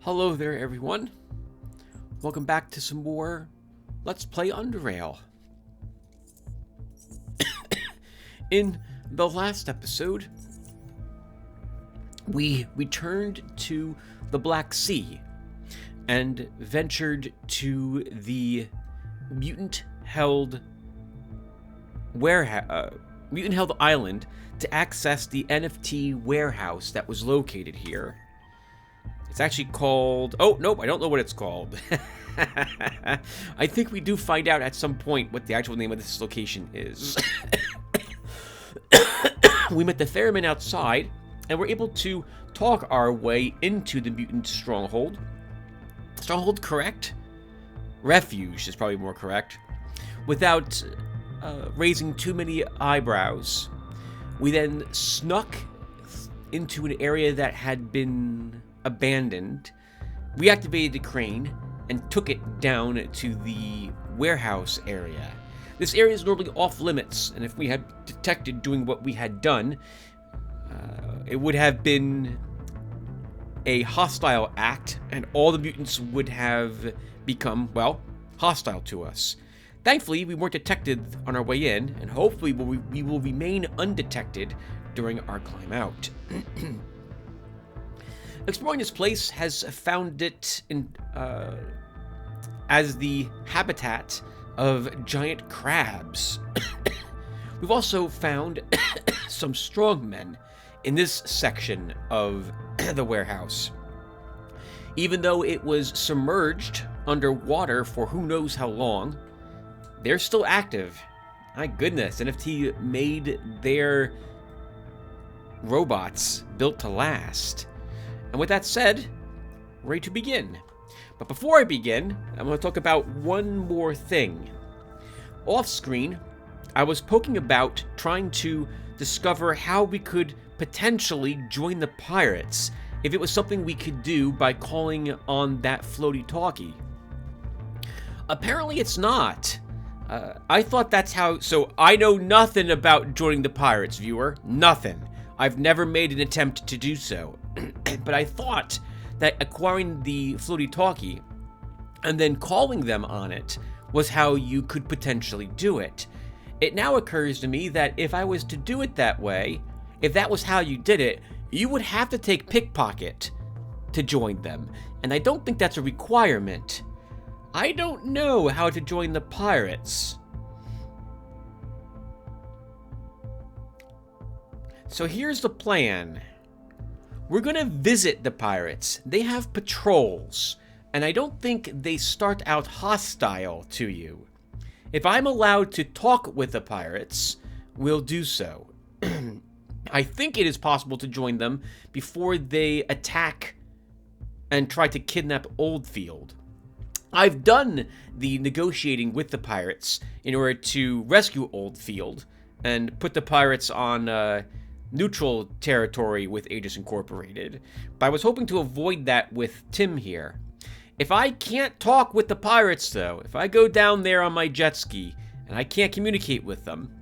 Hello there, everyone. Welcome back to some more Let's Play Underrail. In the last episode, we returned to the Black Sea and ventured to the mutant-held island to access the NFT warehouse that was located here. It's actually called... Oh, nope, I don't know what it's called. I think we do find out at some point what the actual name of this location is. We met the ferryman outside, and were able to talk our way into the mutant stronghold. Stronghold, correct? Refuge is probably more correct. Without raising too many eyebrows. We then snuck into an area that had been abandoned, reactivated the crane, and took it down to the warehouse area. This area is normally off limits, and if we had detected doing what we had done, it would have been a hostile act, and all the mutants would have become, well, hostile to us. Thankfully, we weren't detected on our way in, and hopefully we will remain undetected during our climb out. Exploring this place has found it as the habitat of giant crabs. We've also found some strongmen in this section of the warehouse. Even though it was submerged underwater for who knows how long, they're still active. My goodness, NFT made their robots built to last. And with that said, ready to begin. But before I begin, I'm going to talk about one more thing. Off screen, I was poking about trying to discover how we could potentially join the pirates if it was something we could do by calling on that floaty talkie. Apparently it's not. I thought that's how... So I know nothing about joining the pirates, viewer. Nothing. I've never made an attempt to do so. But I thought that acquiring the floaty talkie and then calling them on it was how you could potentially do it. It now occurs to me that if I was to do it that way, if that was how you did it, you would have to take pickpocket to join them. And I don't think that's a requirement. I don't know how to join the pirates. So here's the plan. We're gonna visit the pirates. They have patrols, and I don't think they start out hostile to you. If I'm allowed to talk with the pirates, we'll do so. I think it is possible to join them before they attack and try to kidnap Oldfield. I've done the negotiating with the pirates in order to rescue Oldfield and put the pirates on neutral territory with Aegis Incorporated, but I was hoping to avoid that with Tim here. If I can't talk with the pirates, though, if I go down there on my jet ski and I can't communicate with them,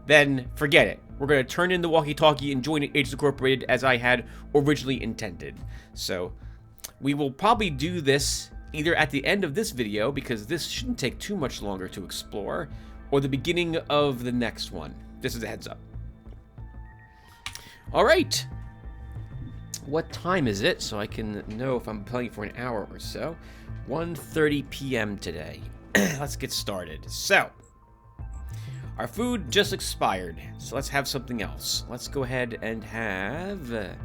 then forget it. We're going to turn in the walkie-talkie and join Aegis Incorporated as I had originally intended. So we will probably do this either at the end of this video, because this shouldn't take too much longer to explore, or the beginning of the next one. This is a heads up. Alright, what time is it so I can know if I'm playing for an hour or so? 1:30 p.m. today. Let's get started. So, our food just expired, so let's have something else. Let's go ahead and have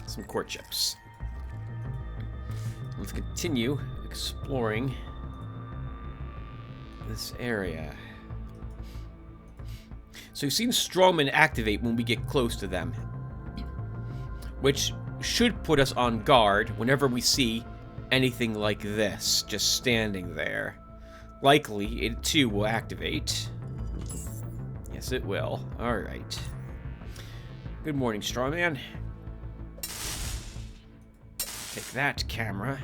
some court chips. Let's continue exploring this area. So you've seen strongmen activate when we get close to them, which should put us on guard whenever we see anything like this, just standing there. Likely, it too will activate. Yes, it will. Alright. Good morning, Strawman. Take that, camera.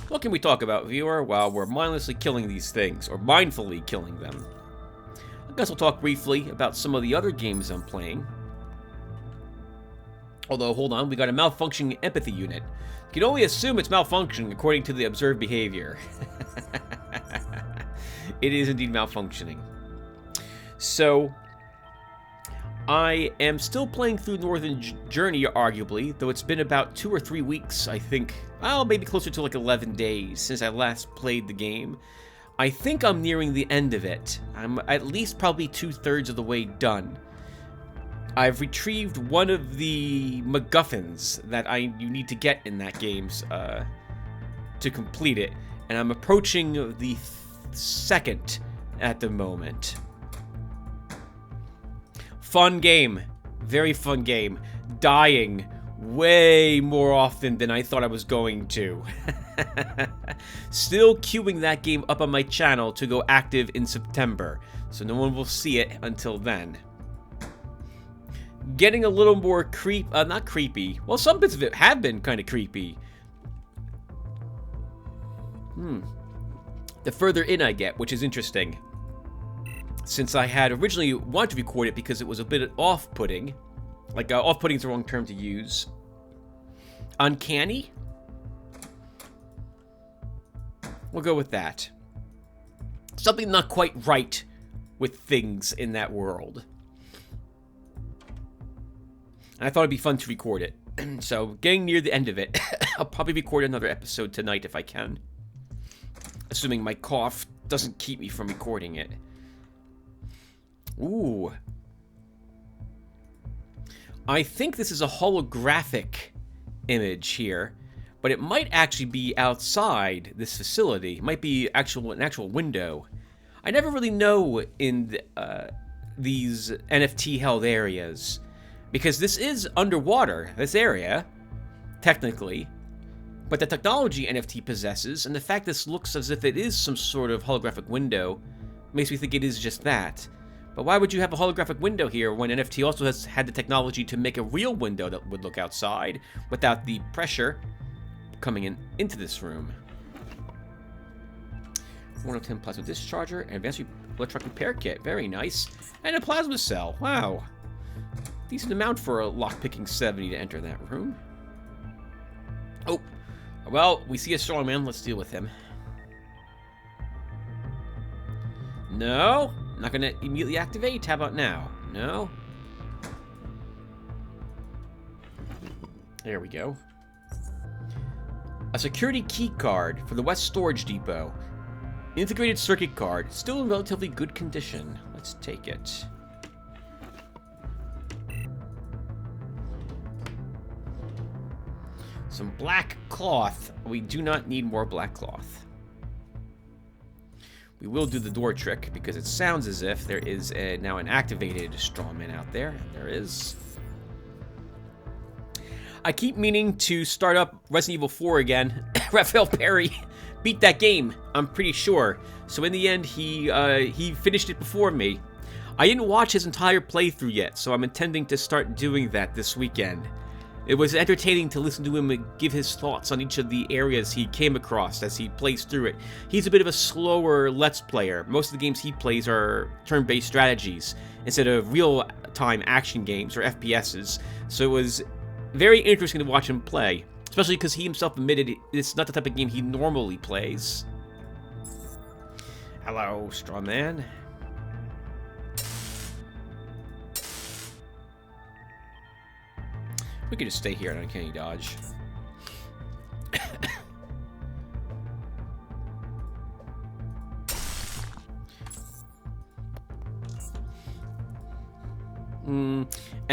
What can we talk about, viewer, while we're mindlessly killing these things, or mindfully killing them? I guess we'll talk briefly about some of the other games I'm playing. Although, hold on, we got a malfunctioning empathy unit. You can only assume it's malfunctioning according to the observed behavior. It is indeed malfunctioning. So, I am still playing through Northern Journey, arguably, though it's been about 2 or 3 weeks, I think. Well, maybe closer to like 11 days since I last played the game. I think I'm nearing the end of it. I'm at least probably 2/3 of the way done. I've retrieved one of the MacGuffins that you need to get in that game to complete it, and I'm approaching the second at the moment. Fun game. Very fun game. Dying way more often than I thought I was going to. Still queuing that game up on my channel to go active in September, so no one will see it until then. Getting a little more not creepy. Well, some bits of it have been kind of creepy. The further in I get, which is interesting. Since I had originally wanted to record it because it was a bit off-putting. Like, off-putting is the wrong term to use. Uncanny? We'll go with that. Something not quite right with things in that world. And I thought it'd be fun to record it. So, getting near the end of it, I'll probably record another episode tonight if I can. Assuming my cough doesn't keep me from recording it. Ooh. I think this is a holographic image here, but it might actually be outside this facility. It might be an actual window. I never really know in these NFT-held areas, because this is underwater, this area, technically. But the technology NFT possesses, and the fact this looks as if it is some sort of holographic window, makes me think it is just that. But why would you have a holographic window here when NFT also has had the technology to make a real window that would look outside without the pressure coming into this room? 110 plasma discharger, and advanced electronic repair kit, very nice. And a plasma cell, wow. Decent amount for a lockpicking 70 to enter that room. Oh, well, we see a strongman, let's deal with him. No, not gonna immediately activate, how about now? No. There we go. A security key card for the West Storage Depot. Integrated circuit card, still in relatively good condition. Let's take it. Some black cloth. We do not need more black cloth. We will do the door trick because it sounds as if there is now an activated strawman out there. And there is. I keep meaning to start up Resident Evil 4 again. Raphael Perry beat that game, I'm pretty sure. So in the end, he finished it before me. I didn't watch his entire playthrough yet, so I'm intending to start doing that this weekend. It was entertaining to listen to him give his thoughts on each of the areas he came across as he plays through it. He's a bit of a slower Let's Player. Most of the games he plays are turn-based strategies instead of real-time action games or FPSs. So it was very interesting to watch him play, especially because he himself admitted it's not the type of game he normally plays. Hello, Strawman. We could just stay here at Uncanny Dodge. And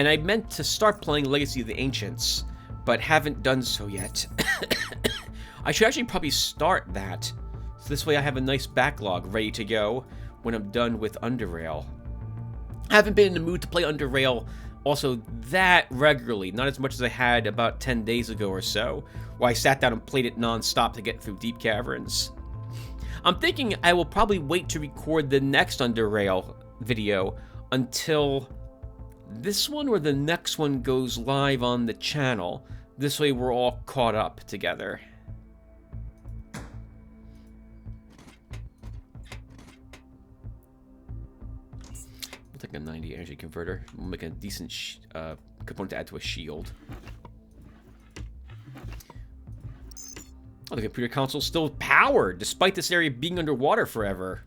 I meant to start playing Legacy of the Ancients, but haven't done so yet. I should actually probably start that, so this way I have a nice backlog ready to go when I'm done with Underrail. I haven't been in the mood to play Underrail also that regularly, not as much as I had about 10 days ago or so, where I sat down and played it non-stop to get through Deep Caverns. I'm thinking I will probably wait to record the next Underrail video until this one or the next one goes live on the channel. This way we're all caught up together. We'll take a 90 energy converter. We'll make a decent component to add to a shield. Oh, the computer console's still powered, despite this area being underwater forever.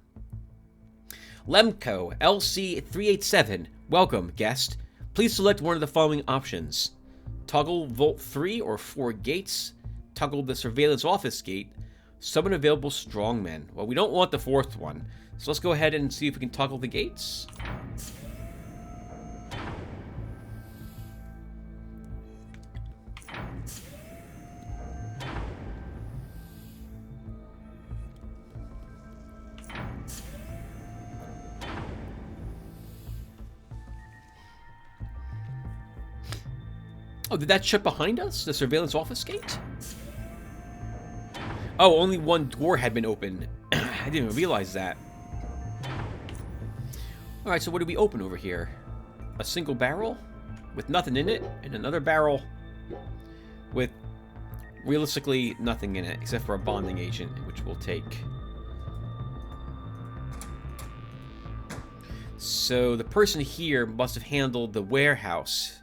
Lemco LC387. Welcome, guest. Please select one of the following options. Toggle Vault 3 or 4 gates. Toggle the surveillance office gate. Summon available strongmen. Well, we don't want the fourth one. So let's go ahead and see if we can toggle the gates. Oh, did that shut behind us? The surveillance office gate? Oh, only one door had been open. I didn't even realize that. Alright, so what do we open over here? A single barrel with nothing in it, and another barrel with realistically nothing in it, except for a bonding agent, which we'll take. So the person here must have handled the warehouse,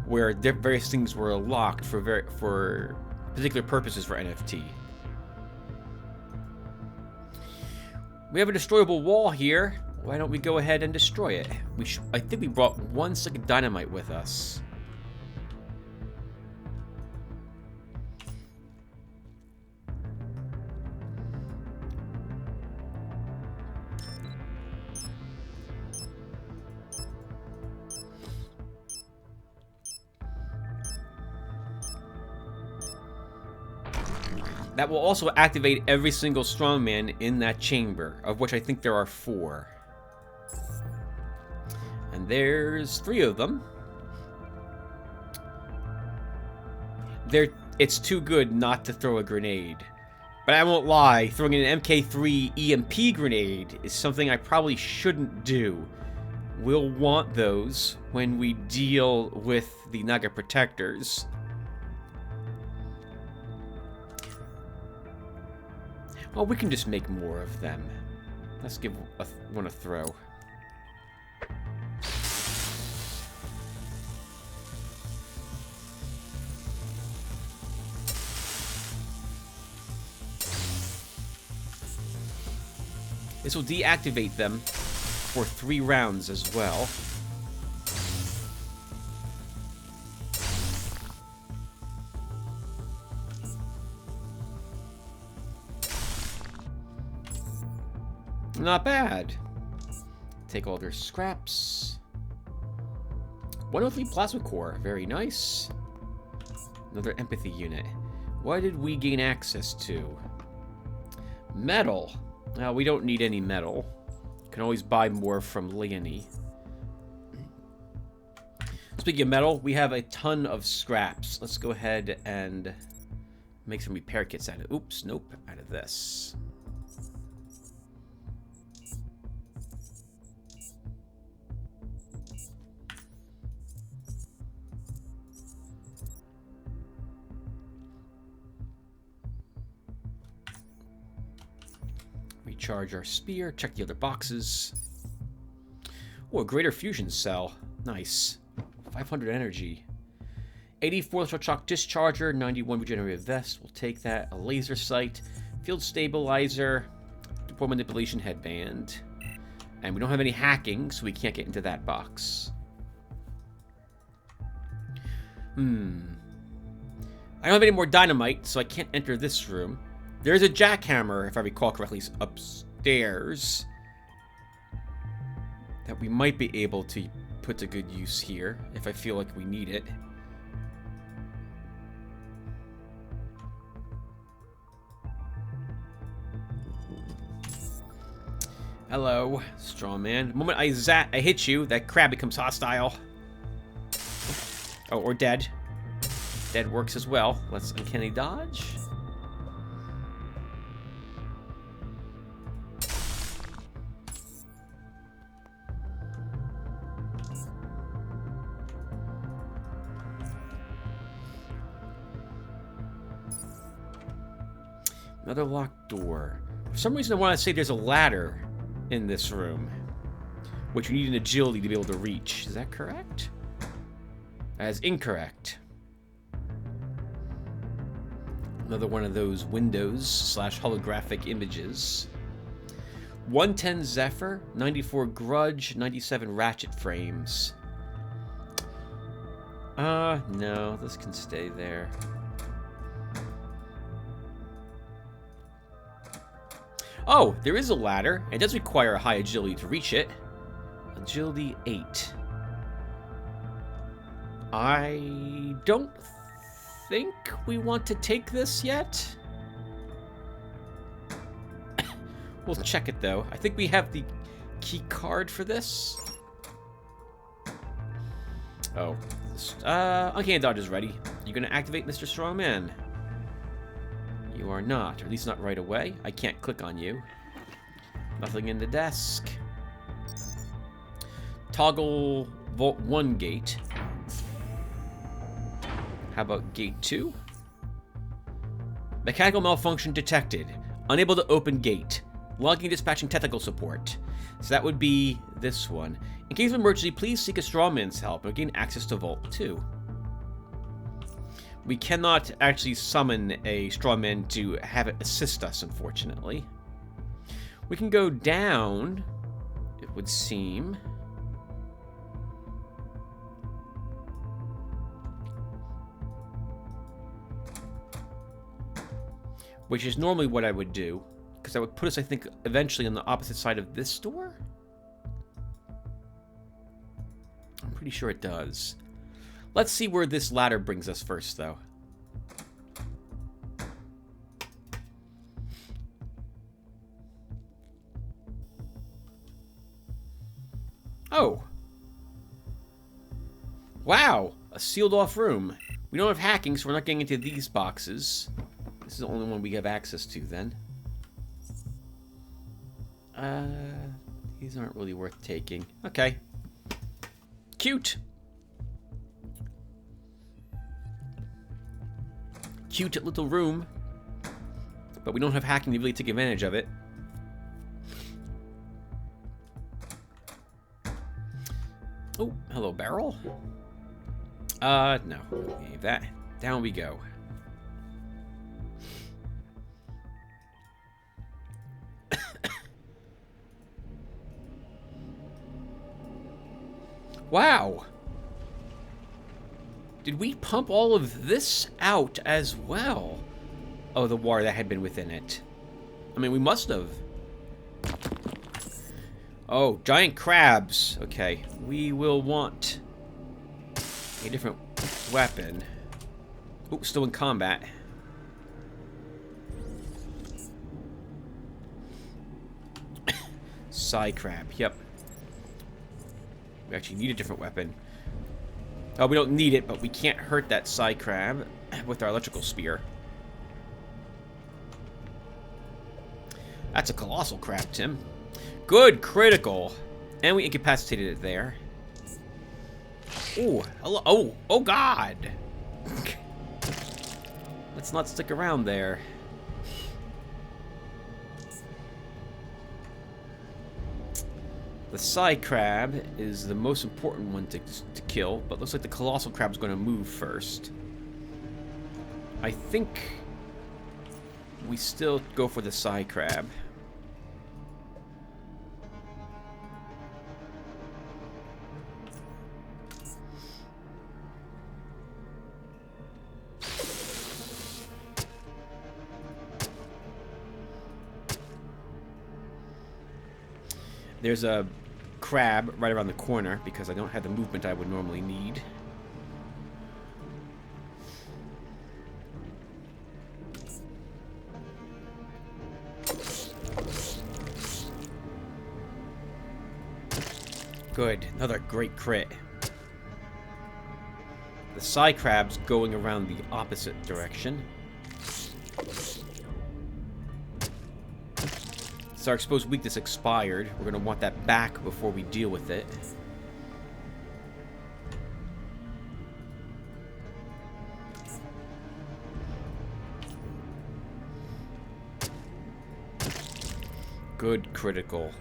where various things were locked for particular purposes for NFT. We have a destroyable wall here. Why don't we go ahead and destroy it? I think we brought 1 stick of dynamite with us. That will also activate every single strongman in that chamber, of which I think there are 4. And there's 3 of them. It's too good not to throw a grenade. But I won't lie, throwing an MK3 EMP grenade is something I probably shouldn't do. We'll want those when we deal with the Naga Protectors. Well, we can just make more of them. Let's give one a throw. This will deactivate them for 3 rounds as well. Not bad. Take all their scraps. 103 plasma core. Very nice. Another empathy unit. What did we gain access to? Metal. Now, we don't need any metal. Can always buy more from Leonie. Speaking of metal, we have a ton of scraps. Let's go ahead and make some repair kits out of it. Oops, nope, out of this. Recharge our spear, check the other boxes. Oh, a greater fusion cell. Nice. 500 energy. 84 shock discharger, 91 regenerative vest. We'll take that. A laser sight, field stabilizer, deploy manipulation headband. And we don't have any hacking, so we can't get into that box. I don't have any more dynamite, so I can't enter this room. There's a jackhammer, if I recall correctly, upstairs that we might be able to put to good use here, if I feel like we need it. Hello, strong man. The moment I hit you, that crab becomes hostile. Oh, or dead. Dead works as well. Let's uncanny dodge. Another locked door. For some reason I want to say there's a ladder in this room, which you need an agility to be able to reach. Is that correct? That is incorrect. Another one of those windows / holographic images. 110 Zephyr, 94 Grudge, 97 Ratchet frames. No, this can stay there. Oh, there is a ladder. It does require a high agility to reach it. Agility 8. I don't think we want to take this yet. We'll check it though. I think we have the key card for this. Oh. Uncanny Dodge is ready. You gonna activate Mr. Strongman? You are not, or at least not right away. I can't click on you. Nothing in the desk. Toggle Vault 1 gate. How about gate 2? Mechanical malfunction detected. Unable to open gate. Logging dispatching technical support. So that would be this one. In case of emergency, please seek a strawman's help and gain access to Vault 2. We cannot actually summon a strawman to have it assist us, unfortunately. We can go down, it would seem. Which is normally what I would do. Because that would put us, I think, eventually on the opposite side of this door? I'm pretty sure it does. Let's see where this ladder brings us first, though. Oh. Wow. A sealed off room. We don't have hacking, so we're not getting into these boxes. This is the only one we have access to, then. These aren't really worth taking. Okay. Cute. Cute little room. But we don't have hacking to really take advantage of it. Oh, hello, barrel. No. Leave that. Down we go. Wow. Did we pump all of this out as well? Oh, the water that had been within it. I mean, we must have. Oh, giant crabs. Okay, we will want a different weapon. Oh, still in combat. Psy crab, yep. We actually need a different weapon. Oh, we don't need it, but we can't hurt that Psy crab with our electrical spear. That's a colossal crab, Tim. Good, critical. And we incapacitated it there. Oh, hello. Oh, God. Let's not stick around there. The Psy crab is the most important one to kill, but looks like the colossal crab's going to move first. I think we still go for the Psy crab. There's a crab right around the corner because I don't have the movement I would normally need. Good. Another great crit. The Psy crab's going around the opposite direction. Our exposed weakness expired. We're going to want that back before we deal with it. Good critical.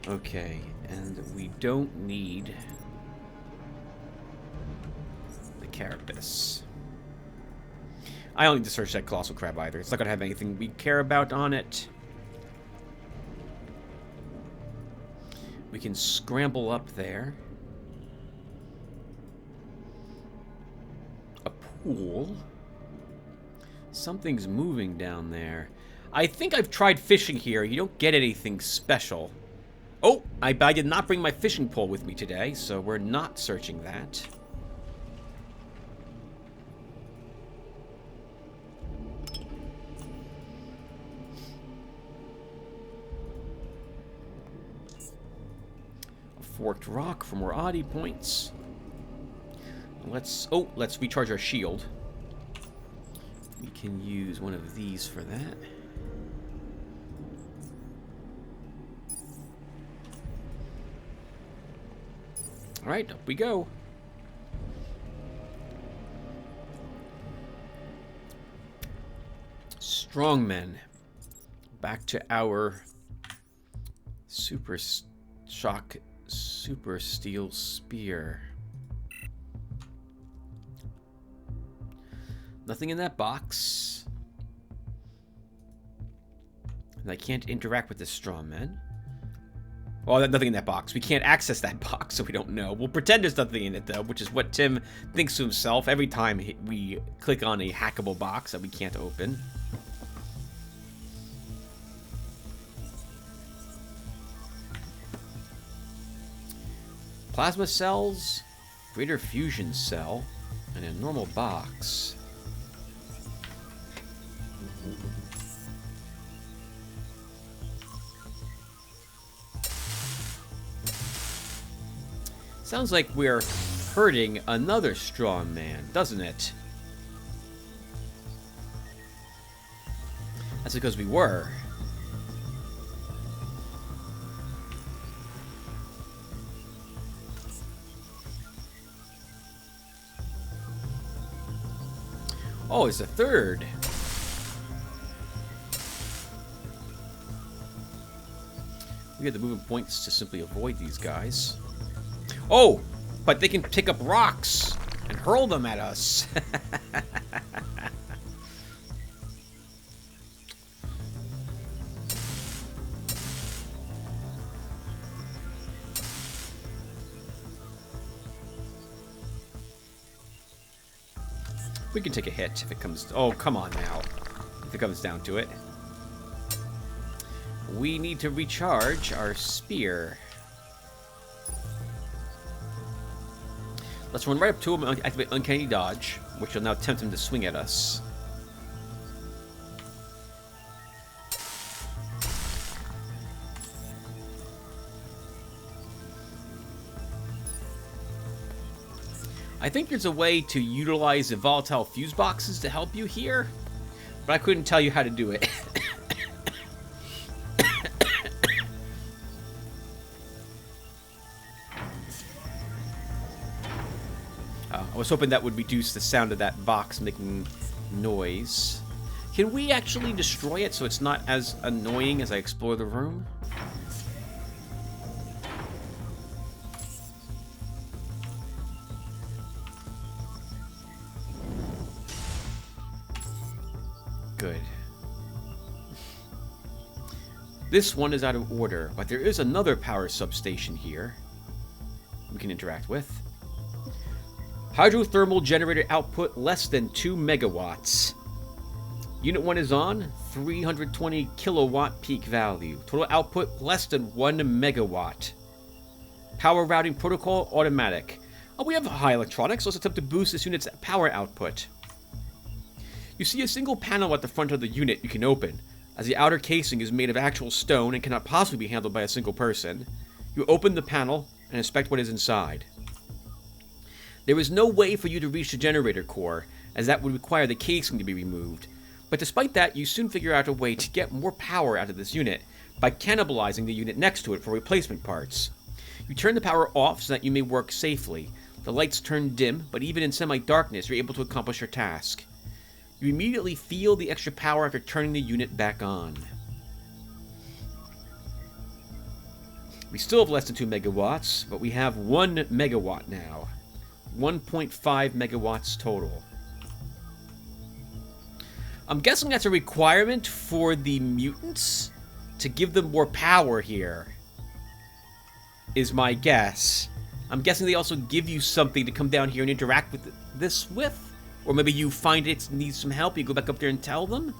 Okay, and we don't need the carapace. I don't need to search that colossal crab either. It's not going to have anything we care about on it. We can scramble up there. A pool. Something's moving down there. I think I've tried fishing here. You don't get anything special. Oh, I did not bring my fishing pole with me today, so we're not searching that. A forked rock for more oddity points. Let's recharge our shield. We can use one of these for that. Alright, up we go. Strongmen. Back to our super shock, super steel spear. Nothing in that box. And I can't interact with this strongman. Well, nothing in that box. We can't access that box, so we don't know. We'll pretend there's nothing in it, though, which is what Tim thinks to himself every time we click on a hackable box that we can't open. Plasma cells, greater fusion cell, and a normal box. Sounds like we're hurting another strong man, doesn't it? That's because we were. Oh, it's a third. We had the movement points to simply avoid these guys. Oh, but they can pick up rocks and hurl them at us. We can take a hit if it comes... Oh, come on now. If it comes down to it. We need to recharge our spear. Let's run right up to him and activate Uncanny Dodge, which will now tempt him to swing at us. I think there's a way to utilize the volatile fuse boxes to help you here, but I couldn't tell you how to do it. I was hoping that would reduce the sound of that box making noise. Can we actually destroy it so it's not as annoying as I explore the room? Good. This one is out of order, but there is another power substation here we can interact with. Hydrothermal generator output less than 2 megawatts. Unit 1 is on, 320 kilowatt peak value. Total output less than 1 megawatt. Power routing protocol automatic. Oh, we have high electronics. Let's attempt to boost this unit's power output. You see a single panel at the front of the unit you can open, as the outer casing is made of actual stone and cannot possibly be handled by a single person. You open the panel and inspect what is inside. There is no way for you to reach the generator core, as that would require the casing to be removed. But despite that, you soon figure out a way to get more power out of this unit by cannibalizing the unit next to it for replacement parts. You turn the power off so that you may work safely. The lights turn dim, but even in semi-darkness, you're able to accomplish your task. You immediately feel the extra power after turning the unit back on. We still have less than 2 megawatts, but we have 1 megawatt now. 1.5 megawatts total. I'm guessing that's a requirement for the mutants to give them more power here, is my guess. I'm guessing they also give you something to come down here and interact with this with? Or maybe you find it needs some help, you go back up there and tell them?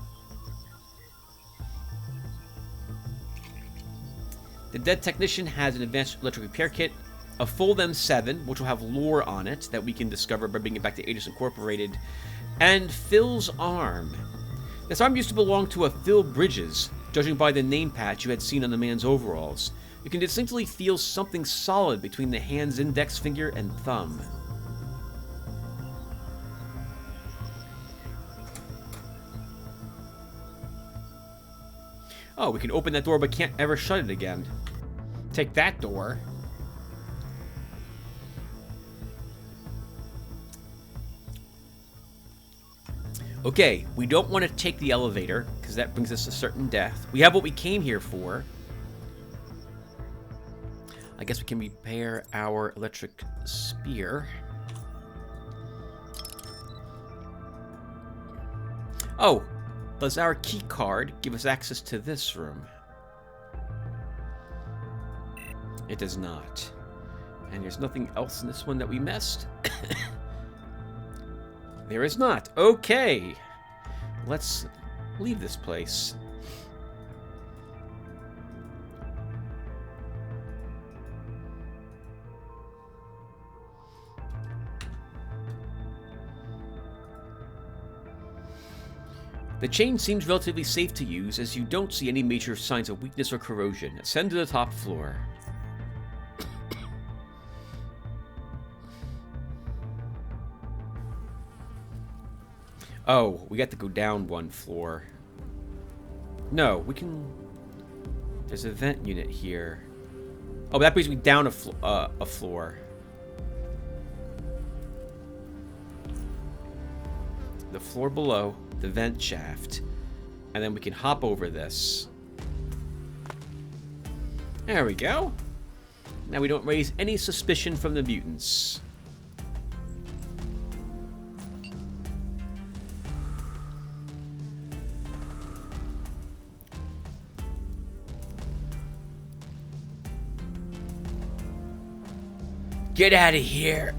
The dead technician has an advanced electric repair kit, a full M7, which will have lore on it that we can discover by bringing it back to Aegis Incorporated, and Phil's arm. This arm used to belong to a Phil Bridges, judging by the name patch you had seen on the man's overalls. You can distinctly feel something solid between the hand's index finger and thumb. Oh, we can open that door but can't ever shut it again. Take that door. Okay, we don't want to take the elevator, because that brings us to certain death. We have what we came here for. I guess we can repair our electric spear. Oh, does our key card give us access to this room? It does not. And there's nothing else in this one that we missed? There is not. Okay. Let's leave this place. The chain seems relatively safe to use, as you don't see any major signs of weakness or corrosion. Ascend to the top floor. Oh, we got to go down 1 floor. No, we can... There's a vent unit here. Oh, that brings me down a floor. The floor below, the vent shaft. And then we can hop over this. There we go. Now we don't raise any suspicion from the mutants. Get out of here,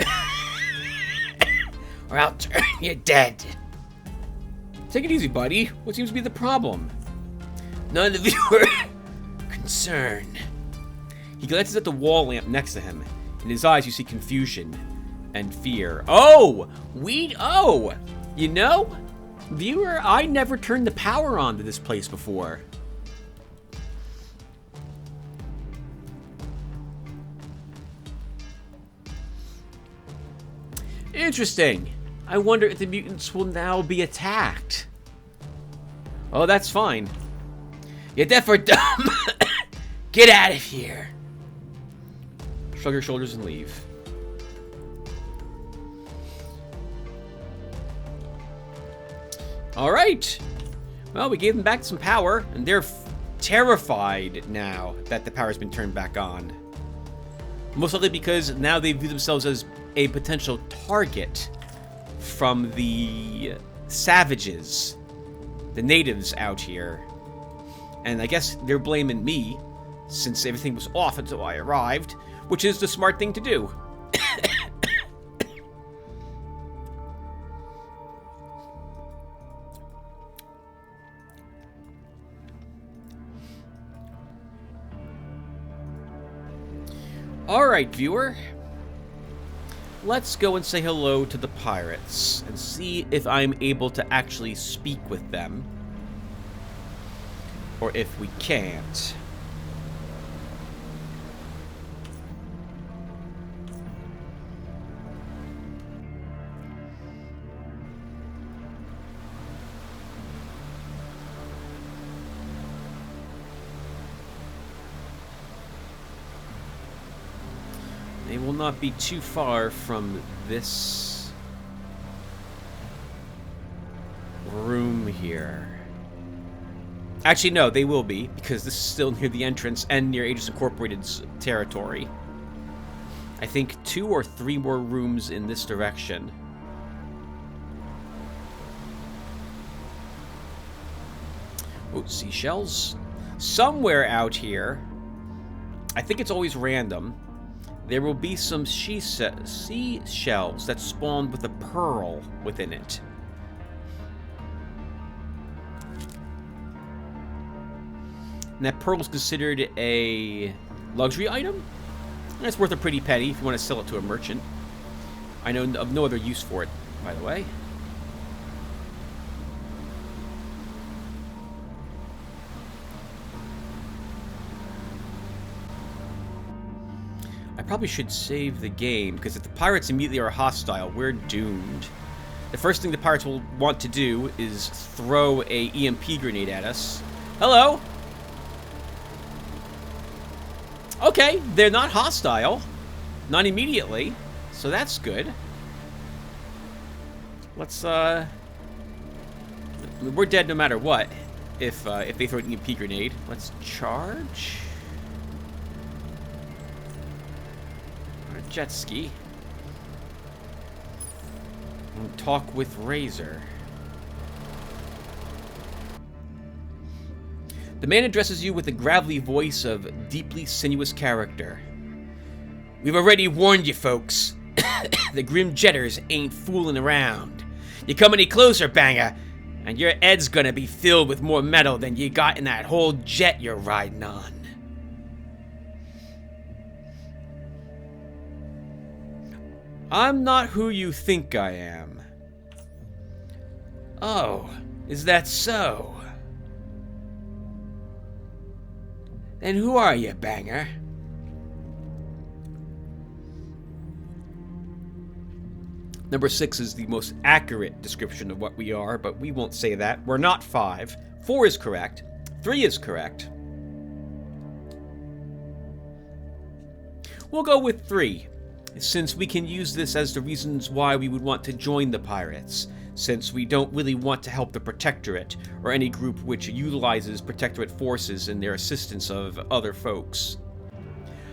or I'll turn you dead. Take it easy, buddy. What seems to be the problem? None of your concern. He glances at the wall lamp next to him. In his eyes, you see confusion and fear. Oh! You know, viewer, I never turned the power on to this place before. Interesting. I wonder if the mutants will now be attacked. Oh, that's fine. You're deaf or dumb. Get out of here. Shrug your shoulders and leave. Alright. Well, we gave them back some power, and they're terrified now that the power's been turned back on. Most likely because now they view themselves as a potential target from the savages, the natives out here. And I guess they're blaming me, since everything was off until I arrived, which is the smart thing to do. Alright, viewer. Let's go and say hello to the pirates and see if I'm able to actually speak with them. Or if we can't. They will not be too far from this room here. Actually, no, they will be, because this is still near the entrance and near Aegis Incorporated's territory. I think 2 or 3 more rooms in this direction. Oh, seashells. Somewhere out here, I think it's always random, there will be some seashells that spawn with a pearl within it. And that pearl is considered a luxury item? And it's worth a pretty penny if you want to sell it to a merchant. I know of no other use for it, by the way. I probably should save the game, because if the pirates immediately are hostile, we're doomed. The first thing the pirates will want to do is throw a EMP grenade at us. Hello! Okay, they're not hostile. Not immediately, so that's good. Let's, we're dead no matter what, if they throw an EMP grenade. Let's charge. Jet ski. And talk with Razor. The man addresses you with the gravelly voice of deeply sinuous character. We've already warned you, folks. The grim jetters ain't fooling around. You come any closer, Banger, and your head's gonna be filled with more metal than you got in that whole jet you're riding on. I'm not who you think I am. Oh, is that so? Then who are you, Banger? Number 6 is the most accurate description of what we are, but we won't say that. We're not 5. 4 is correct. 3 is correct. We'll go with 3. Since we can use this as the reasons why we would want to join the pirates, since we don't really want to help the Protectorate, or any group which utilizes Protectorate forces in their assistance of other folks.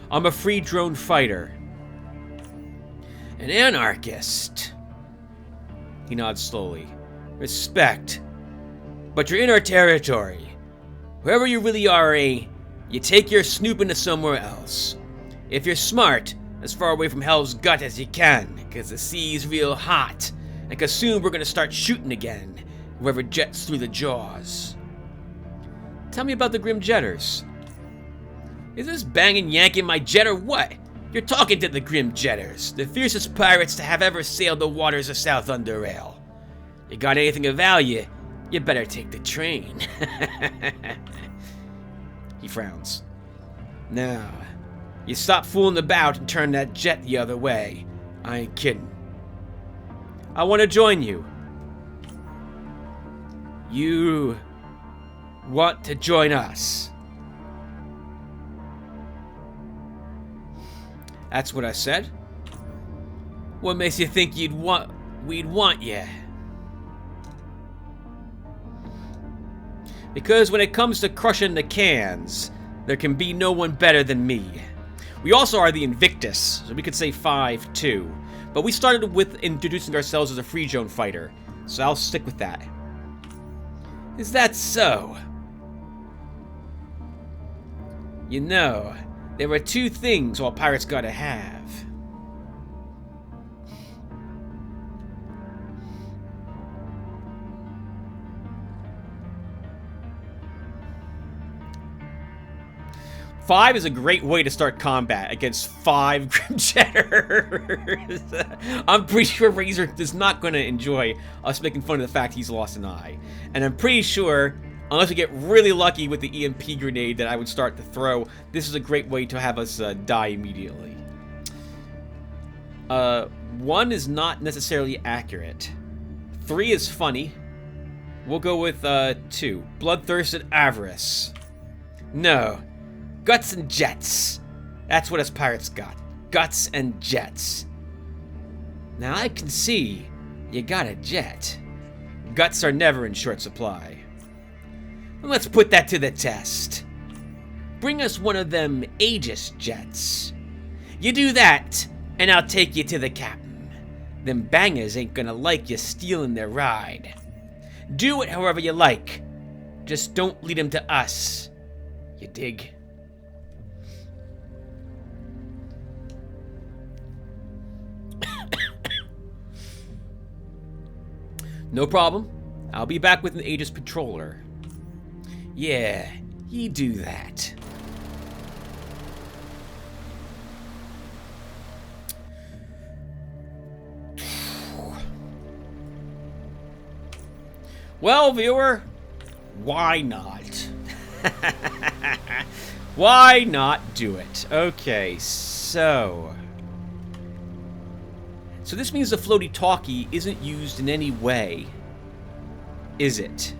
I'm a free drone fighter. An anarchist. He nods slowly. Respect. But you're in our territory. Whoever you really are, you take your snooping to somewhere else. If you're smart, as far away from Hell's Gut as you can, because the sea's real hot, and because soon we're gonna start shooting again, whoever jets through the jaws. Tell me about the Grim Jetters. Is this banging yanking my jet or what? You're talking to the Grim Jetters, the fiercest pirates to have ever sailed the waters of South Underrail. You got anything of value, you better take the train. He frowns. Now, you stop fooling about and turn that jet the other way. I ain't kidding. I want to join you. You want to join us? That's what I said. What makes you think we'd want you? Because when it comes to crushing the cans, there can be no one better than me. We also are the Invictus, so we could say 5 too. But we started with introducing ourselves as a free drone fighter, so I'll stick with that. Is that so? You know, there are 2 things all pirates gotta have. Five is a great way to start combat against 5 Grim Jetters. I'm pretty sure Razor is not going to enjoy us making fun of the fact he's lost an eye. And I'm pretty sure, unless we get really lucky with the EMP grenade that I would start to throw, this is a great way to have us die immediately. 1 is not necessarily accurate. 3 is funny. We'll go with 2. Bloodthirsted Avarice. No. Guts and jets. That's what us pirates got. Guts and jets. Now I can see you got a jet. Guts are never in short supply. Let's put that to the test. Bring us one of them Aegis jets. You do that, and I'll take you to the captain. Them bangers ain't gonna like you stealing their ride. Do it however you like. Just don't lead them to us. You dig? No problem. I'll be back with an Aegis patroller. Yeah, you do that. Well, viewer, why not? Why not do it? Okay, so this means the floaty talkie isn't used in any way, is it?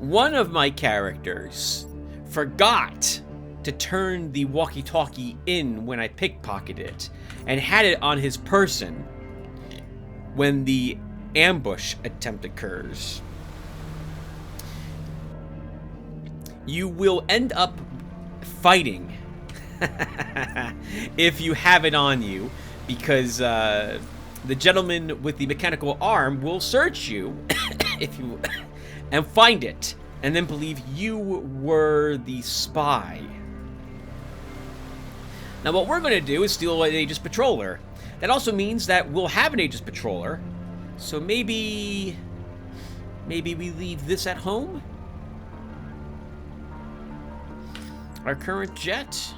One of my characters forgot to turn the walkie-talkie in when I pickpocketed it, and had it on his person when the ambush attempt occurs. You will end up fighting if you have it on you, because the gentleman with the mechanical arm will search you if you and find it, and then believe you were the spy. Now what we're going to do is steal an Aegis patroller. That also means that we'll have an Aegis patroller, so maybe we leave this at home? Our current jet?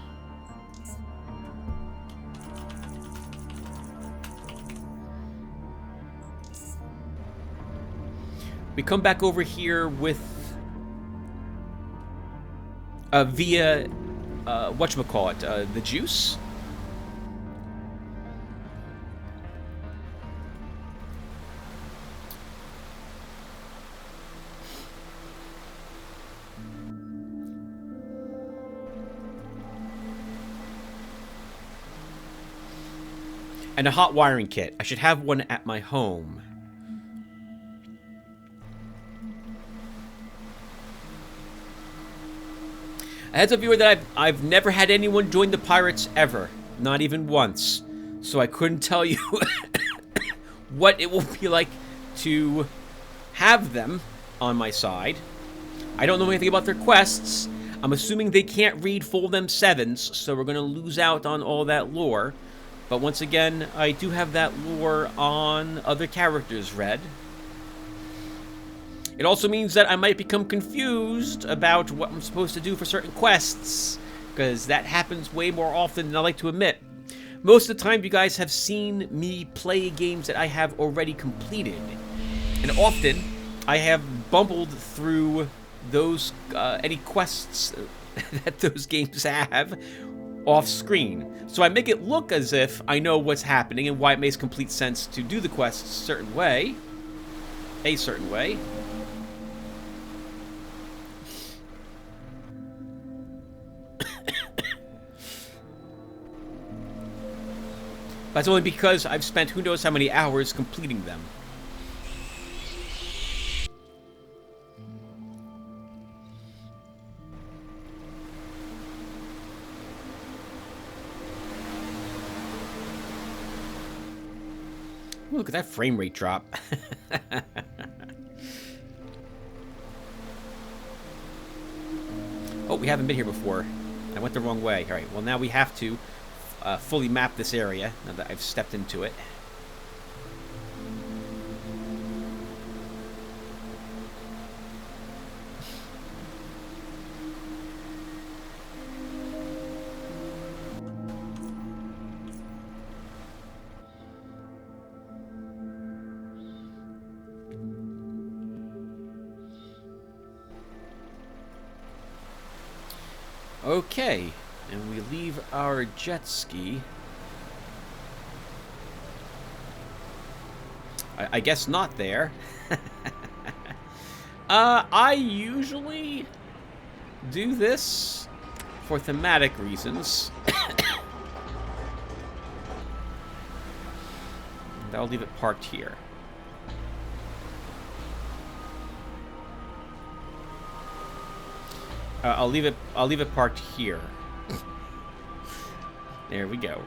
We come back over here with via whatchamacallit, the juice? And a hot wiring kit. I should have one at my home. A heads up, viewer, that I've never had anyone join the pirates ever. Not even once. So I couldn't tell you what it will be like to have them on my side. I don't know anything about their quests. I'm assuming they can't read full them sevens, so we're going to lose out on all that lore. But once again, I do have that lore on other characters read. It also means that I might become confused about what I'm supposed to do for certain quests, because that happens way more often than I like to admit. Most of the time, you guys have seen me play games that I have already completed, and often I have bumbled through those any quests that those games have off-screen. So I make it look as if I know what's happening and why it makes complete sense to do the quests a certain way. That's only because I've spent who knows how many hours completing them. Look at that frame rate drop. Oh, we haven't been here before. I went the wrong way. All right, well now we have to fully map this area now that I've stepped into it. Okay, and we leave our jet ski. I guess not there. I usually do this for thematic reasons. I'll leave it parked here. I'll leave it parked here. There we go.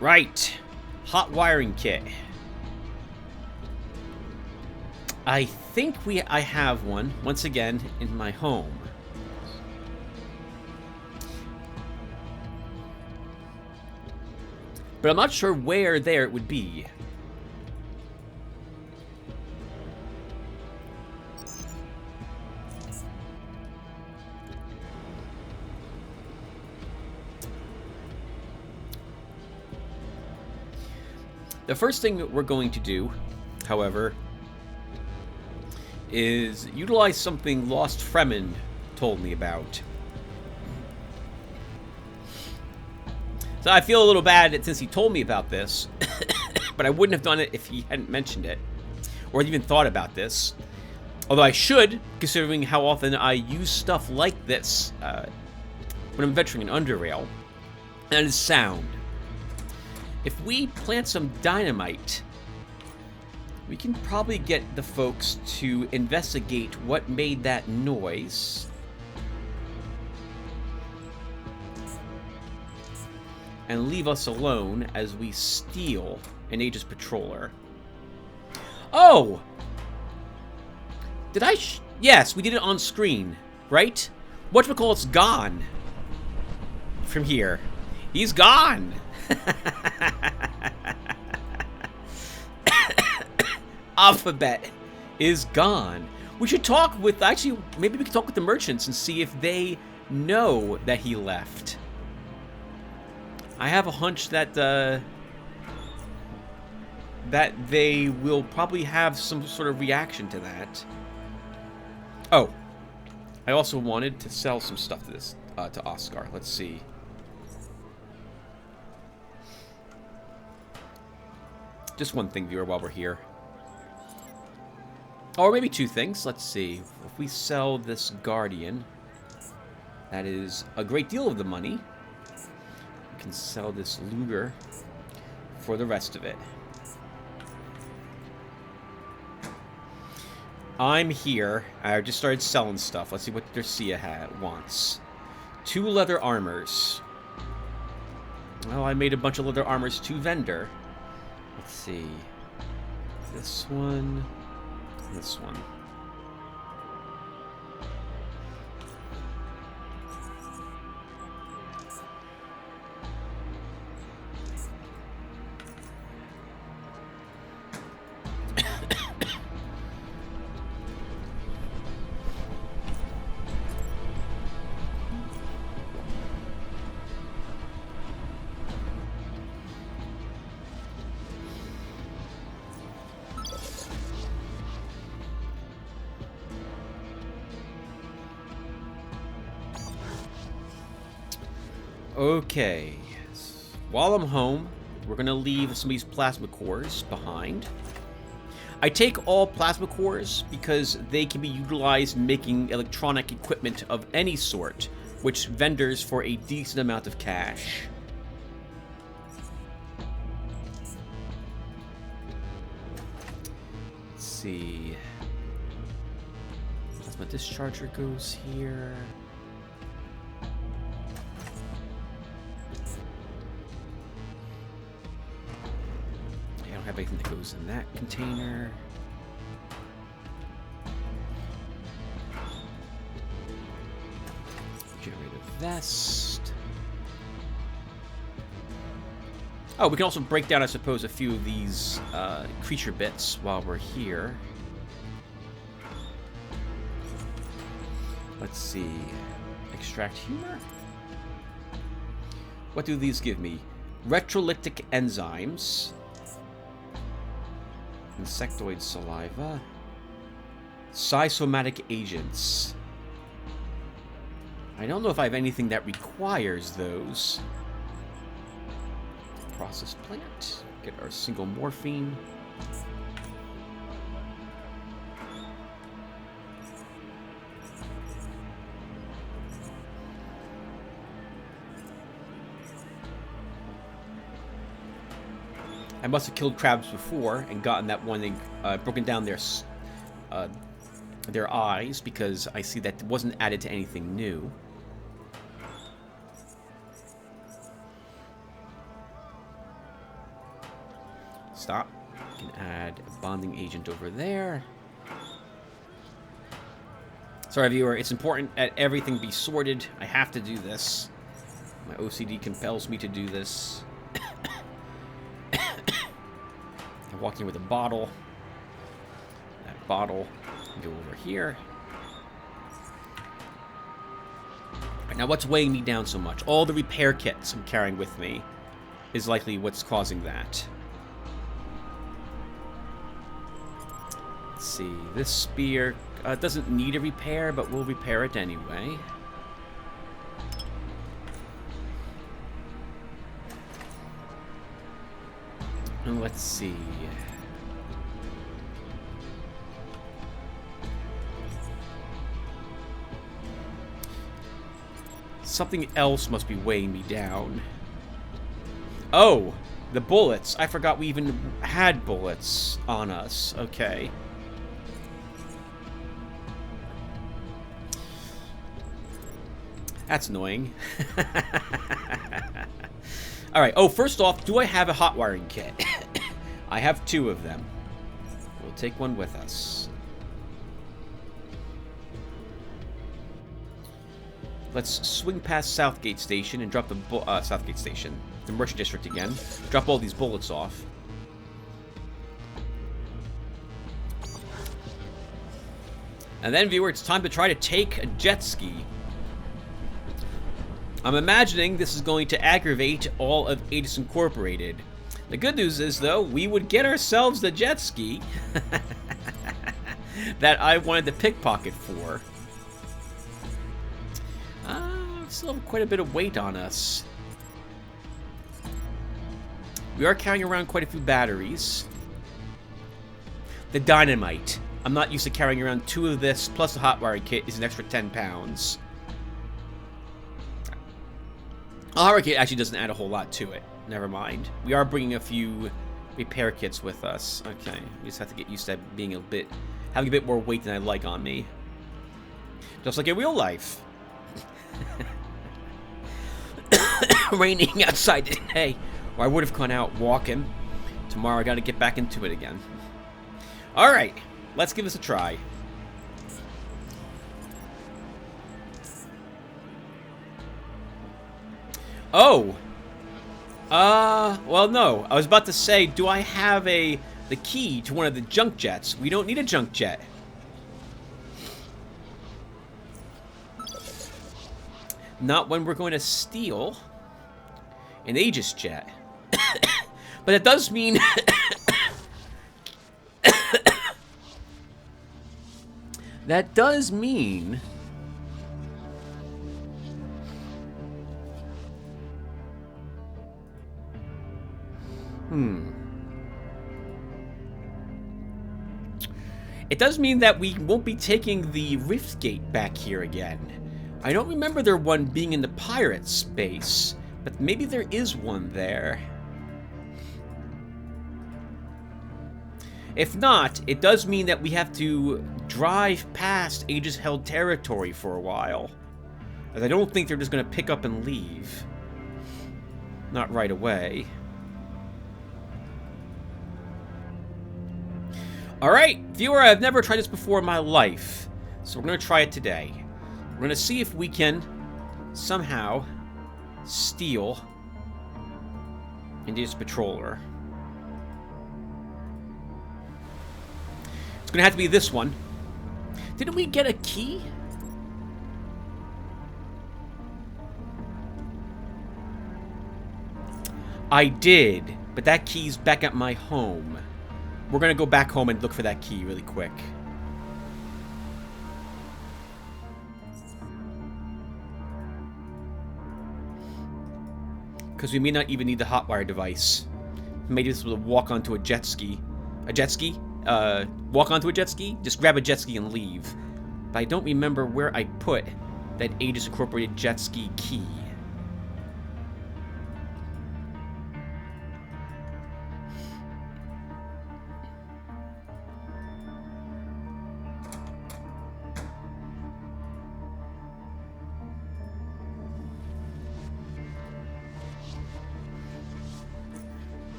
Right. Hot wiring kit. I think I have one, once again, in my home. But I'm not sure where there it would be. The first thing that we're going to do, however, is utilize something Lost Fremen told me about. So I feel a little bad since he told me about this, but I wouldn't have done it if he hadn't mentioned it, or even thought about this. Although I should, considering how often I use stuff like this when I'm adventuring in Underrail, and that is sound. If we plant some dynamite, we can probably get the folks to investigate what made that noise. And leave us alone as we steal an Aegis Patroller. Oh! Did I yes, we did it on screen, right? Whatchamacallit's gone. From here. He's gone! Alphabet is gone. We should talk with, actually, maybe we can talk with the merchants and see if they know that he left. I have a hunch that that they will probably have some sort of reaction to that. Oh, I also wanted to sell some stuff to this to Oscar. Let's see. Just one thing, viewer, while we're here. Or maybe two things. Let's see. If we sell this Guardian, that is a great deal of the money. We can sell this Luger for the rest of it. I'm here. I just started selling stuff. Let's see what Dercia wants. 2 leather armors. Well, I made a bunch of leather armors to vendor. Let's see. This one. This one. Okay, while I'm home, we're going to leave some of these plasma cores behind. I take all plasma cores because they can be utilized in making electronic equipment of any sort, which vendors for a decent amount of cash. Let's see. Plasma discharger goes here. Have anything that goes in that container. Generator vest. Oh, we can also break down, I suppose, a few of these creature bits while we're here. Let's see. Extract humor. What do these give me? Retrolytic enzymes. Insectoid saliva. Psysomatic agents. I don't know if I have anything that requires those. Process plant. Get our single morphine. I must have killed crabs before and gotten that one, broken down their eyes, because I see that wasn't added to anything new. Stop. You can add a bonding agent over there. Sorry, viewer. It's important that everything be sorted. I have to do this. My OCD compels me to do this. I walk in with a bottle. That bottle can go over here. Right, now, what's weighing me down so much? All the repair kits I'm carrying with me is likely what's causing that. Let's see. This spear doesn't need a repair, but we'll repair it anyway. And let's see. Something else must be weighing me down. Oh, the bullets. I forgot we even had bullets on us. Okay. That's annoying. Alright, oh, first off, do I have a hot wiring kit? I have 2 of them. We'll take one with us. Let's swing past Southgate Station and drop the Southgate Station, the Merchant District again. Drop all these bullets off. And then, viewer, it's time to try to take a jet ski. I'm imagining this is going to aggravate all of Aegis Incorporated. The good news is, though, we would get ourselves the jet ski that I wanted to pickpocket for. Still have quite a bit of weight on us. We are carrying around quite a few batteries. The dynamite. I'm not used to carrying around 2 of this, plus the hot wiring kit is an extra 10 pounds. The hot wiring kit actually doesn't add a whole lot to it. Never mind. We are bringing a few repair kits with us. Okay, we just have to get used to being having a bit more weight than I like on me. Just like in real life. Raining outside today, or I would have gone out walking. Tomorrow I gotta get back into it again. Alright, let's give this a try. Oh! Well, no. I was about to say, do I have the key to one of the junk jets? We don't need a junk jet. Not when we're going to steal an Aegis jet. But it does mean... that does mean... It does mean that we won't be taking the Rift Gate back here again. I don't remember there one being in the Pirates base, but maybe there is one there. If not, it does mean that we have to drive past Aegis-held territory for a while. As I don't think they're just going to pick up and leave. Not right away. Alright, viewer, I've never tried this before in my life, so we're going to try it today. We're going to see if we can somehow steal India's patroller. It's going to have to be this one. Didn't we get a key? I did, but that key's back at my home. We're going to go back home and look for that key really quick. Because we may not even need the hotwire device. Maybe this will walk onto a jet ski. A jet ski? Walk onto a jet ski? Just grab a jet ski and leave. But I don't remember where I put that Aegis Incorporated jet ski key.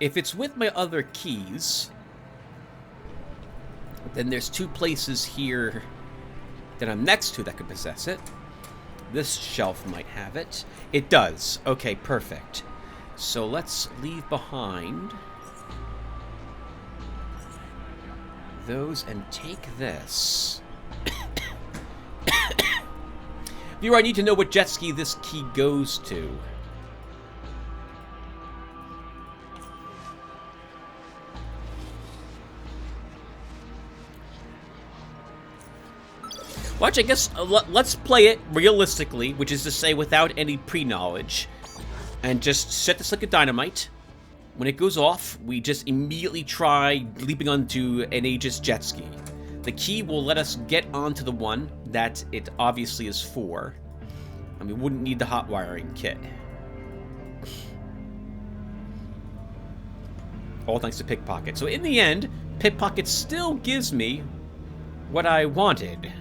If it's with my other keys, then there's 2 places here that I'm next to that could possess it. This shelf might have it. It does. Okay, perfect. So let's leave behind those and take this. Viewer, I need to know what jet ski this key goes to. Watch, I guess, let's play it realistically, which is to say without any pre-knowledge. And just set this like a dynamite. When it goes off, we just immediately try leaping onto an Aegis jet ski. The key will let us get onto the one that it obviously is for. And we wouldn't need the hot wiring kit. All thanks to Pickpocket. So in the end, Pickpocket still gives me what I wanted.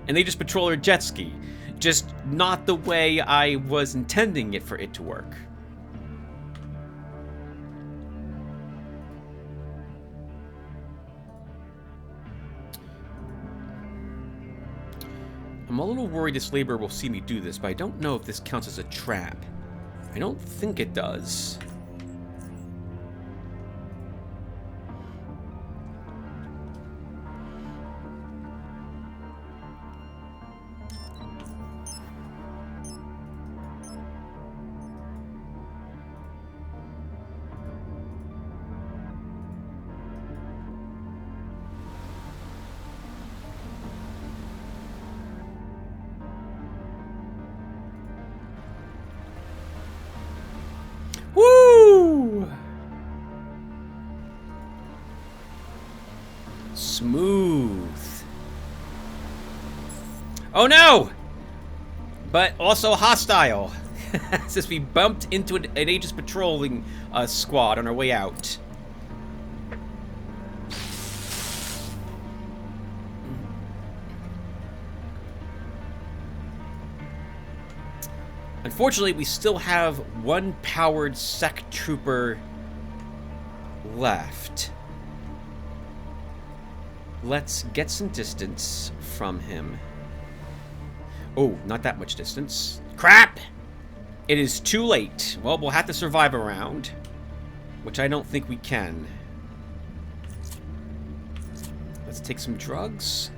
An Aegis Patroller jet ski. Just not the way I was intending it for it to work. I'm a little worried this laborer will see me do this, but I don't know if this counts as a trap. I don't think it does. Woo! Smooth. Oh no! But also hostile. Since we bumped into an Aegis patrolling squad on our way out. Unfortunately, we still have one powered sec trooper left. Let's get some distance from him. Oh, not that much distance. Crap! It is too late. Well, we'll have to survive a round, which I don't think we can. Let's take some drugs.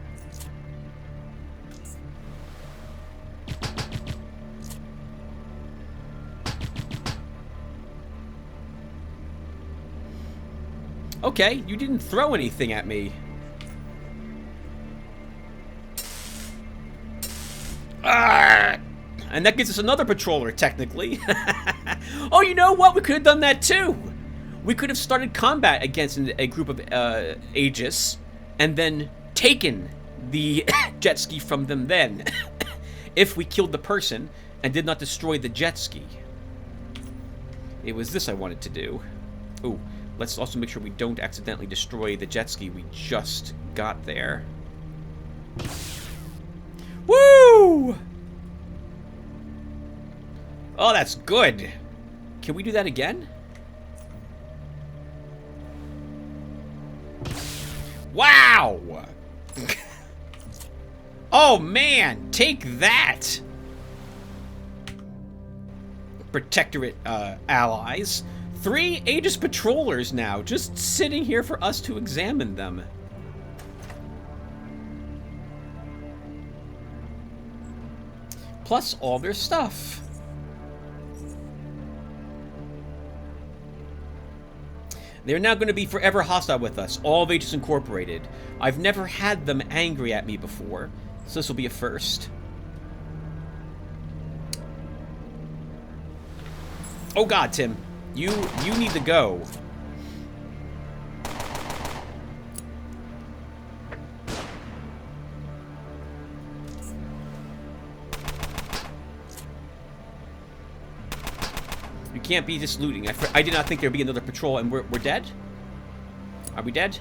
Okay, you didn't throw anything at me. Ah! And that gives us another patroller, technically. Oh, you know what? We could have done that too. We could have started combat against a group of Aegis and then taken the jet ski from them then. If we killed the person and did not destroy the jet ski. It was this I wanted to do. Ooh. Let's also make sure we don't accidentally destroy the jet ski we just got there. Woo! Oh, that's good. Can we do that again? Wow! Oh, man! Take that! Protectorate allies. 3 Aegis patrollers now, just sitting here for us to examine them. Plus all their stuff. They're now going to be forever hostile with us, all of Aegis Incorporated. I've never had them angry at me before, so this will be a first. Oh god, Tim. You need to go. You can't be just looting. I did not think there'd be another patrol, and we're dead? Are we dead?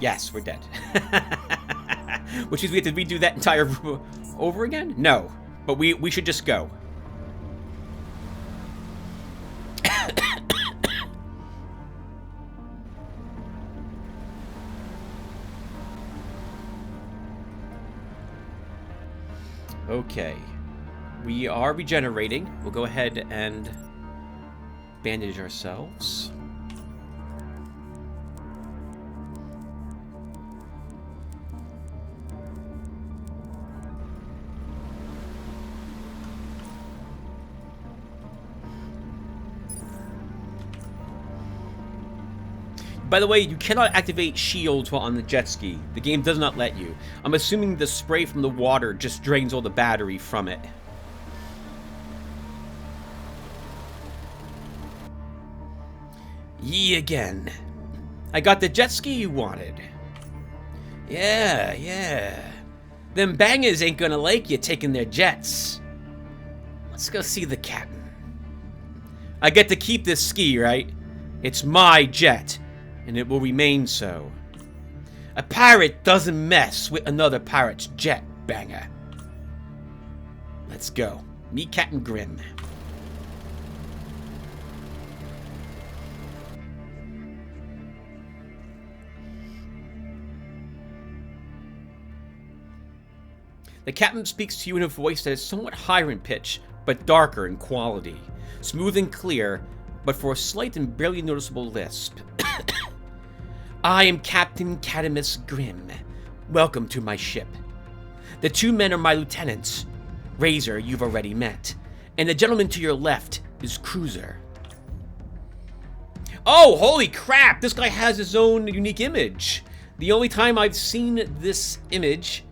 Yes, we're dead. Which means we have to redo that entire room over again? No. But we should just go. Okay. We are regenerating. We'll go ahead and bandage ourselves. By the way, you cannot activate shields while on the jet ski. The game does not let you. I'm assuming the spray from the water just drains all the battery from it. Ye again. I got the jet ski you wanted. Yeah. Them bangers ain't gonna like you taking their jets. Let's go see the captain. I get to keep this ski, right? It's my jet. And it will remain so. A pirate doesn't mess with another pirate's jet, banger. Let's go. Meet Captain Grimm. The captain speaks to you in a voice that is somewhat higher in pitch, but darker in quality. Smooth and clear, but for a slight and barely noticeable lisp. I am Captain Cadamus Grimm. Welcome to my ship. The two men are my lieutenants. Razor, you've already met. And the gentleman to your left is Cruiser. Oh, holy crap! This guy has his own unique image. The only time I've seen this image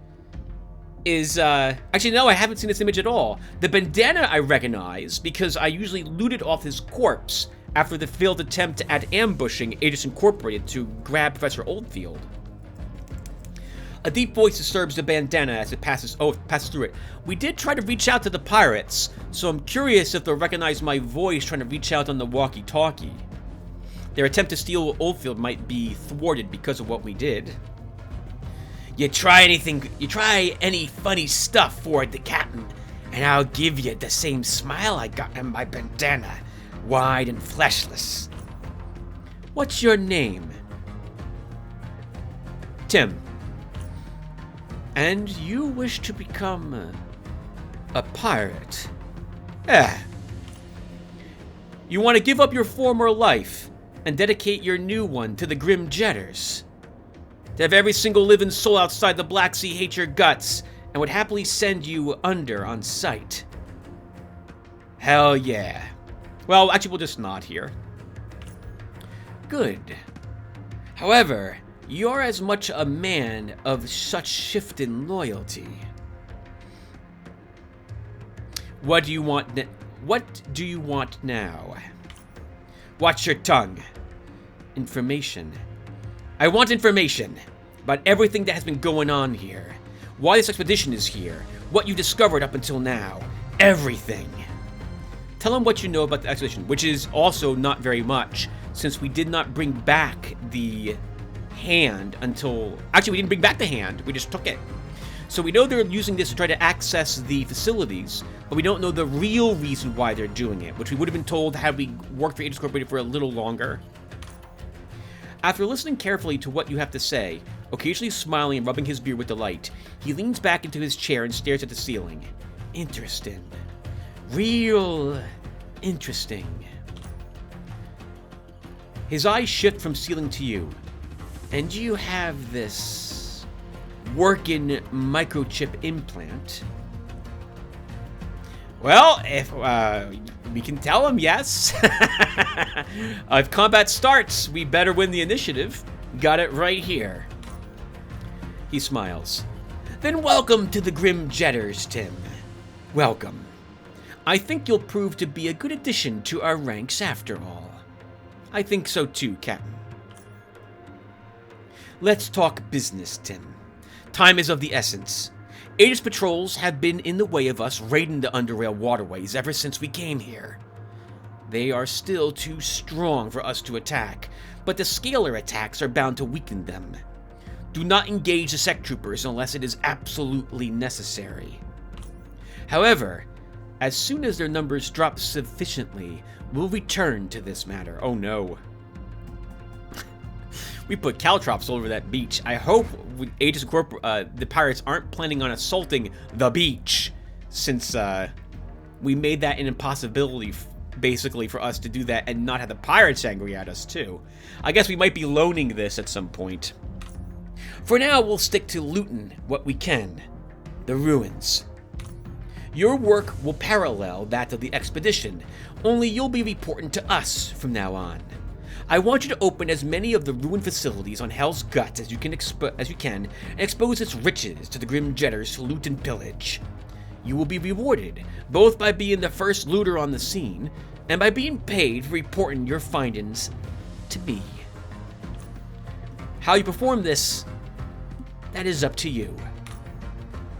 is, actually, no, I haven't seen this image at all. The bandana I recognize because I usually looted off his corpse after the failed attempt at ambushing Aegis Incorporated to grab Professor Oldfield. A deep voice disturbs the bandana as it passes through it. We did try to reach out to the pirates, so I'm curious if they'll recognize my voice trying to reach out on the walkie-talkie. Their attempt to steal Oldfield might be thwarted because of what we did. You try any funny stuff for the captain, and I'll give you the same smile I got in my bandana. Wide and fleshless. What's your name? Tim. And you wish to become a pirate? You want to give up your former life and dedicate your new one to the Grim Jetters? To have every single living soul outside the Black Sea hate your guts and would happily send you under on sight? Hell yeah. Well, actually, we'll just nod here. Good. However, you're as much a man of such shifting loyalty. What do you want now? Watch your tongue. Information. I want information about everything that has been going on here. Why this expedition is here. What you discovered up until now. Everything. Tell him what you know about the expedition, which is also not very much, since we did not bring back the hand until... Actually, we didn't bring back the hand, we just took it. So we know they're using this to try to access the facilities, but we don't know the real reason why they're doing it, which we would have been told had we worked for Aegis Corporated for a little longer. After listening carefully to what you have to say, occasionally smiling and rubbing his beard with delight, he leans back into his chair and stares at the ceiling. Interesting. Real interesting. His eyes shift from ceiling to you. And you have this working microchip implant. Well, if we can tell him yes. If combat starts, we better win the initiative. Got it right here. He smiles. Then welcome to the Grim Jetters, Tim. Welcome. I think you'll prove to be a good addition to our ranks after all. I think so too, Captain. Let's talk business, Tim. Time is of the essence. Aegis patrols have been in the way of us raiding the Underrail waterways ever since we came here. They are still too strong for us to attack, but the scalar attacks are bound to weaken them. Do not engage the sect troopers unless it is absolutely necessary. However, as soon as their numbers drop sufficiently, we'll return to this matter. Oh no. We put caltrops all over that beach. I hope the pirates aren't planning on assaulting the beach, since we made that an impossibility, basically, for us to do that and not have the pirates angry at us, too. I guess we might be loaning this at some point. For now, we'll stick to looting what we can. The ruins. Your work will parallel that of the expedition, only you'll be reporting to us from now on. I want you to open as many of the ruined facilities on Hell's Guts as you can and expose its riches to the grim jetters to loot and pillage. You will be rewarded, both by being the first looter on the scene, and by being paid for reporting your findings to me. How you perform this, that is up to you.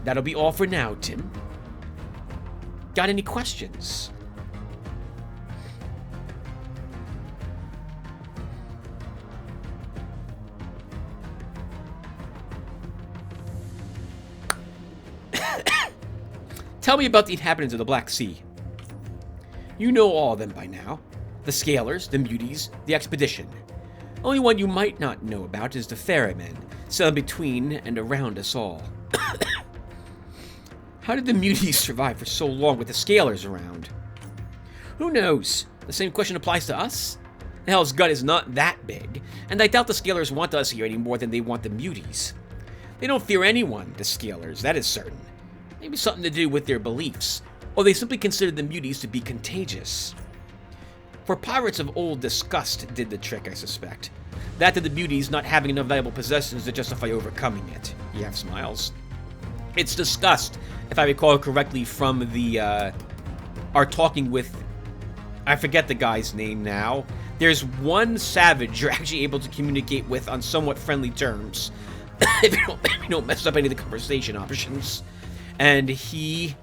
That'll be all for now, Tim. Got any questions? Tell me about the inhabitants of the Black Sea. You know all of them by now. The Scalers, the Muties, the Expedition. Only one you might not know about is the Ferrymen, sailing between and around us all. How did the Muties survive for so long with the Scalers around? Who knows? The same question applies to us? The Hell's Gut is not that big, and I doubt the Scalers want us here any more than they want the Muties. They don't fear anyone, the Scalers, that is certain. Maybe something to do with their beliefs, or they simply consider the Muties to be contagious. For pirates of old, disgust did the trick, I suspect. That of the Muties not having enough valuable possessions to justify overcoming it. Yav smiles. It's disgust, if I recall correctly from our talking with, I forget the guy's name now. There's one savage you're actually able to communicate with on somewhat friendly terms, if you don't mess up any of the conversation options. And he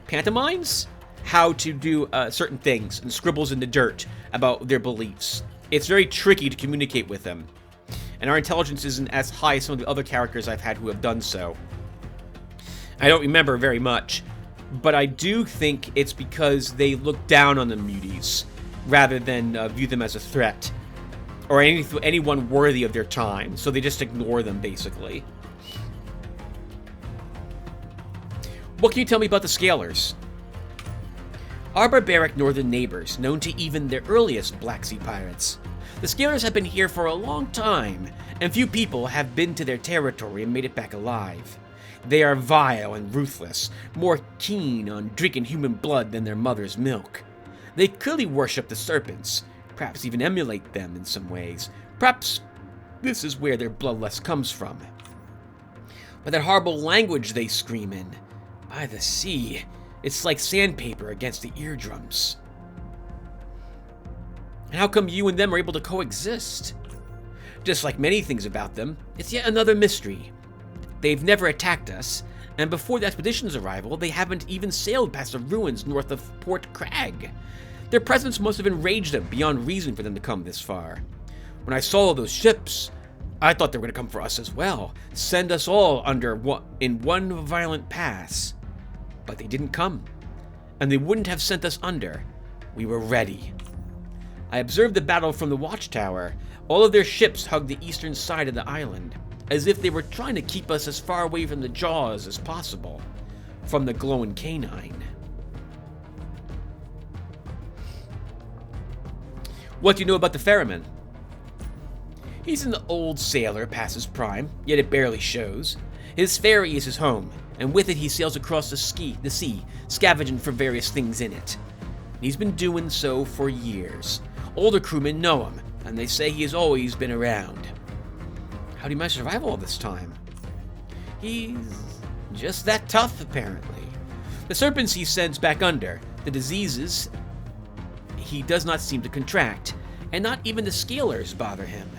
pantomimes how to do certain things and scribbles in the dirt about their beliefs. It's very tricky to communicate with them, and our intelligence isn't as high as some of the other characters I've had who have done so. I don't remember very much, but I do think it's because they look down on the Muties rather than view them as a threat or anyone worthy of their time, so they just ignore them, basically. What can you tell me about the Scalers? Our barbaric northern neighbors, known to even their earliest Black Sea pirates. The Scalers have been here for a long time, and few people have been to their territory and made it back alive. They are vile and ruthless, more keen on drinking human blood than their mother's milk. They clearly worship the serpents, perhaps even emulate them in some ways. Perhaps this is where their bloodlust comes from. But that horrible language they scream in, by the sea, it's like sandpaper against the eardrums. And how come you and them are able to coexist? Just like many things about them, it's yet another mystery. They've never attacked us, and before the expedition's arrival, they haven't even sailed past the ruins north of Port Crag. Their presence must have enraged them beyond reason for them to come this far. When I saw those ships, I thought they were going to come for us as well, send us all in one violent pass. But they didn't come, and they wouldn't have sent us under. We were ready. I observed the battle from the watchtower. All of their ships hugged the eastern side of the island, as if they were trying to keep us as far away from the jaws as possible, from the glowing canine. What do you know about the Ferryman? He's an old sailor past his prime, yet it barely shows. His ferry is his home, and with it he sails across the sea, scavenging for various things in it. He's been doing so for years. Older crewmen know him, and they say he has always been around. How do you manage to survive all this time? He's just that tough, apparently. The serpents he sends back under, the diseases he does not seem to contract, and not even the Scalers bother him.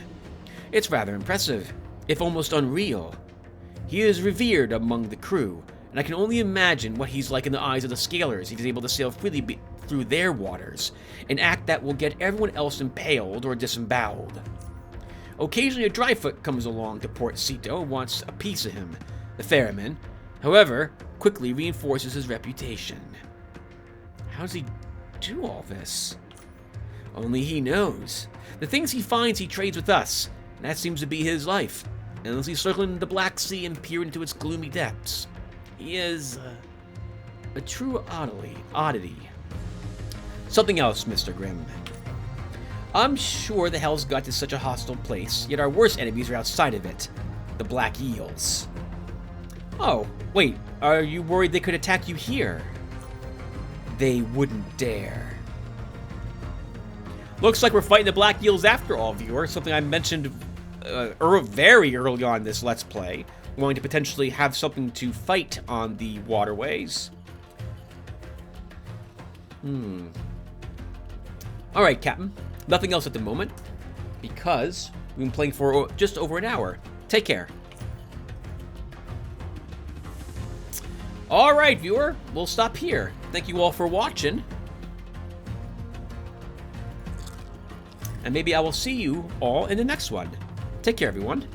It's rather impressive, if almost unreal. He is revered among the crew, and I can only imagine what he's like in the eyes of the Scalers if he's able to sail freely through their waters, an act that will get everyone else impaled or disemboweled. Occasionally a dryfoot comes along to Port Sito and wants a piece of him. The ferryman, however, quickly reinforces his reputation. How does he do all this? Only he knows. The things he finds he trades with us, and that seems to be his life, endlessly circling the Black Sea and peering into its gloomy depths. He is a true oddity. Something else, Mr. Grimm. I'm sure the Hell's Gut is such a hostile place, yet our worst enemies are outside of it. The Black Eels. Oh, wait, are you worried they could attack you here? They wouldn't dare. Looks like we're fighting the Black Eels after all, viewer. Something I mentioned very early on in this Let's Play. Wanting to potentially have something to fight on the waterways. Alright, Captain. Nothing else at the moment. Because we've been playing for just over an hour. Take care. Alright, viewer. We'll stop here. Thank you all for watching. And maybe I will see you all in the next one. Take care, everyone.